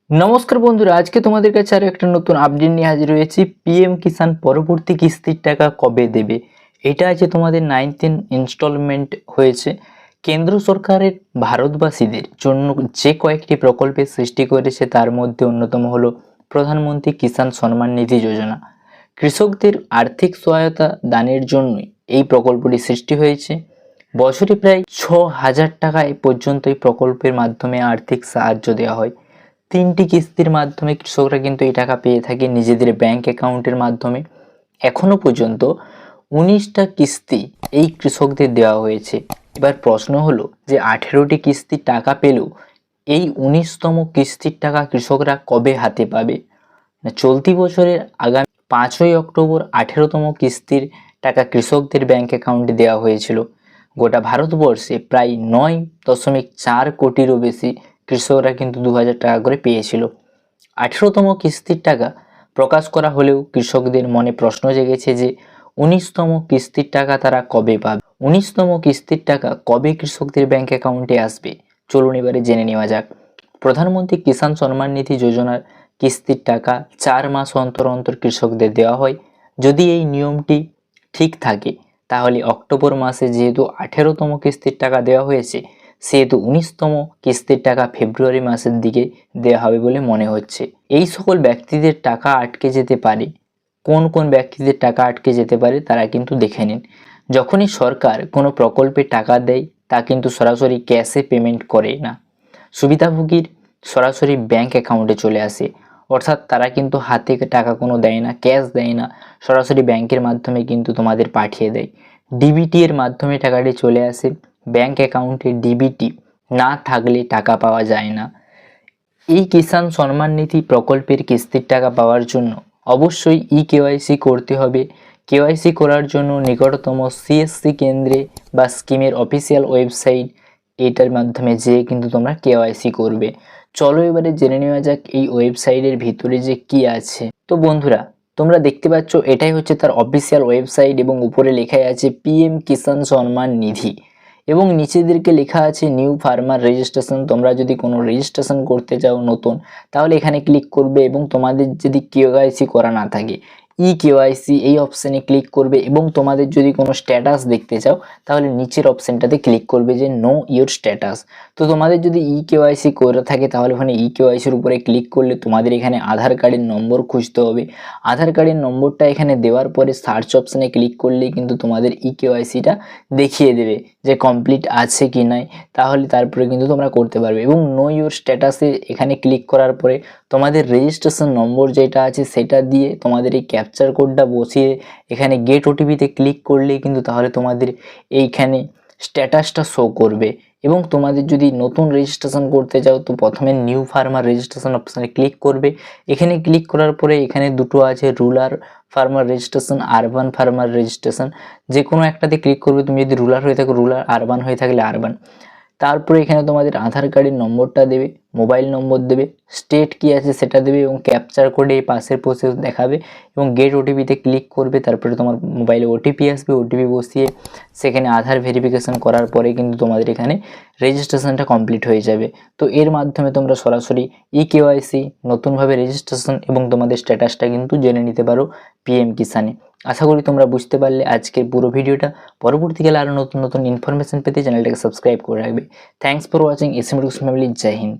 নমস্কার বন্ধুরা, আজকে তোমাদের কাছে আরো একটা নতুন আপডেট নিয়ে হাজির হয়েছি। পিএম কিষাণ পরবর্তী কিস্তির টাকা কবে দেবে, এটা আছে তোমাদের 9th ইনস্টলমেন্ট হয়েছে। কেন্দ্র সরকারের ভারতবাসীদের জন্য যে কয়েকটি প্রকল্পের সৃষ্টি করেছে তার মধ্যে অন্যতম হলো প্রধানমন্ত্রী কিষাণ সম্মান নিধি যোজনা। কৃষকদের আর্থিক সহায়তা দানের জন্যই এই প্রকল্পটি সৃষ্টি হয়েছে। বছরে প্রায় 6,000 টাকা এ পর্যন্ত এই প্রকল্পের মাধ্যমে আর্থিক সাহায্য দেওয়া হয়। 3টি কিস্তির মাধ্যমে কৃষকরা কিন্তু এই টাকা পেয়ে থাকে নিজেদের ব্যাংক অ্যাকাউন্টের মাধ্যমে। এখনো পর্যন্ত 19টা কিস্তি এই কৃষকদের দেওয়া হয়েছে। এবার প্রশ্ন হলো যে 18টি কিস্তির টাকা পেলেও এই 19তম কিস্তির টাকা কৃষকরা কবে হাতে পাবে? চলতি বছরের আগামী 5ই অক্টোবর 18তম কিস্তির টাকা কৃষকদের ব্যাংক অ্যাকাউন্টে দেওয়া হয়েছিল। গোটা ভারতবর্ষে প্রায় 9.4 কোটিরও বেশি কৃষকরা কিন্তু 2,000 টাকা করে পেয়েছিল। 18তম কিস্তির টাকা প্রকাশ করা হলেও কৃষকদের মনে প্রশ্ন জেগেছে যে 19তম কিস্তির টাকা তারা কবে পাবে। 19তম কিস্তির টাকা কবে কৃষকদের ব্যাংক অ্যাকাউন্টে আসবে, চলুন এবারে জেনে নেওয়া যাক। প্রধানমন্ত্রী কিষাণ সম্মান নিধি যোজনার কিস্তির টাকা 4 মাস অন্তর অন্তর কৃষকদের দেওয়া হয়। যদি এই নিয়মটি ঠিক থাকে তাহলে অক্টোবর মাসে যেহেতু 18তম কিস্তির টাকা দেওয়া হয়েছে, সেহেতু 19তম কিস্তির টাকা ফেব্রুয়ারি মাসের দিকে দেওয়া হবে বলে মনে হচ্ছে। এই সকল ব্যক্তিদের টাকা আটকে যেতে পারে। কোন কোন ব্যক্তিদের টাকা আটকে যেতে পারে তারা কিন্তু দেখে নিন। যখনই সরকার কোনো প্রকল্পে টাকা দেয় তা কিন্তু সরাসরি ক্যাশে পেমেন্ট করে না, সুবিধাভোগীর সরাসরি ব্যাংক অ্যাকাউন্টে চলে আসে। অর্থাৎ তারা কিন্তু হাতে টাকা কোনো দেয় না, ক্যাশ দেয় না, সরাসরি ব্যাংকের মাধ্যমে কিন্তু তোমাদের পাঠিয়ে দেয়। ডিবিটি এর মাধ্যমে টাকাটি চলে আসে ব্যাংক অ্যাকাউন্টে। ডিবিটি না থাকলে টাকা পাওয়া যায় না। এই কিষাণ সম্মান নিধি প্রকল্পের কিস্তির টাকা পাওয়ার জন্য অবশ্যই কেওয়াইসি করতে হবে। কেওয়াইসি করার জন্য নিকটতম সিএসসি কেন্দ্রে বা স্কিমের অফিসিয়াল ওয়েবসাইট এটার মাধ্যমে যেয়ে কিন্তু তোমরা কেওয়াইসি করবে। চলো এবারে জেনে নেওয়া যাক এই ওয়েবসাইটের ভিতরে যে কি আছে। তো বন্ধুরা, তোমরা দেখতে পাচ্ছ এটাই হচ্ছে তার অফিসিয়াল ওয়েবসাইট এবং উপরে লেখাই আছে পিএম কিষাণ সম্মান নিধি এবং নিচেদেরকে লেখা আছে নিউ ফার্মার রেজিস্ট্রেশন। তোমরা যদি কোনো রেজিস্ট্রেশন করতে চাও নতুন, তাহলে এখানে ক্লিক করবে এবং তোমাদের যদি কেওয়াইসি করা না থাকে কেওয়াইসি এই অপশানে ক্লিক করবে এবং তোমাদের যদি কোনো স্ট্যাটাস দেখতে চাও তাহলে নিচের অপশানটাতে ক্লিক করবে যে নো ইওর স্ট্যাটাস। তো তোমাদের যদি কেওয়াইসি করে থাকে তাহলে ওখানে কেওয়াইসির উপরে ক্লিক করলে তোমাদের এখানে আধার কার্ডের নম্বর খুঁজতে হবে। আধার কার্ডের নম্বরটা এখানে দেওয়ার পরে সার্চ অপশানে ক্লিক করলেই কিন্তু তোমাদের কেওয়াইসিটা দেখিয়ে দেবে যে কমপ্লিট আছে কি নাই, তাহলে তারপরে কিন্তু তোমরা করতে পারবে। এবং নো ইওর স্ট্যাটাসে এখানে ক্লিক করার পরে তোমাদের রেজিস্ট্রেশন নম্বর যেটা আছে সেটা দিয়ে তোমাদের এই ক্যাপচার কোডটা বসিয়ে এখানে গেট ওটিপিতে ক্লিক করলেই কিন্তু তাহলে তোমাদের এইখানে স্ট্যাটাসটা শো করবে। এবং তোমাদের যদি নতুন রেজিস্ট্রেশন করতে চাও তো প্রথমে নিউ ফার্মার রেজিস্ট্রেশন অপশানে ক্লিক করবে। এখানে ক্লিক করার পরে এখানে দুটো আছে rural farmer registration, urban farmer registration. যে কোনো একটাতে ক্লিক করবে। তুমি যদি রুরাল হয়ে থাকো রুরাল, আরবান হয়ে থাকলে আরবান। তারপরে এখানে তোমাদের আধার কার্ডের নম্বরটা দেবে, মোবাইল নম্বর দেবে, স্টেট কি আছে সেটা দেবে এবং ক্যাপচার কোডে এই পাশের প্রসেস দেখাবে এবং গেট ওটিপিতে ক্লিক করবে। তারপরে তোমার মোবাইলে ওটিপি আসবে, ওটিপি বসিয়ে সেখানে আধার ভেরিফিকেশন করার পরে কিন্তু তোমাদের এখানে রেজিস্ট্রেশনটা কমপ্লিট হয়ে যাবে। তো এর মাধ্যমে তোমরা সরাসরি কেওয়াইসি, নতুনভাবে রেজিস্ট্রেশন এবং তোমাদের স্ট্যাটাসটা কিন্তু জেনে নিতে পারো পিএম কিষাণে। আশা করি তোমরা বুঝতে পারলে আজকের পুরো ভিডিওটা। পরবর্তীকালে আরও নতুন নতুন ইনফরমেশন পেতে চ্যানেলটাকে সাবস্ক্রাইব করে রাখবে। Thanks for watching. SM education family. জয় হিন্দ।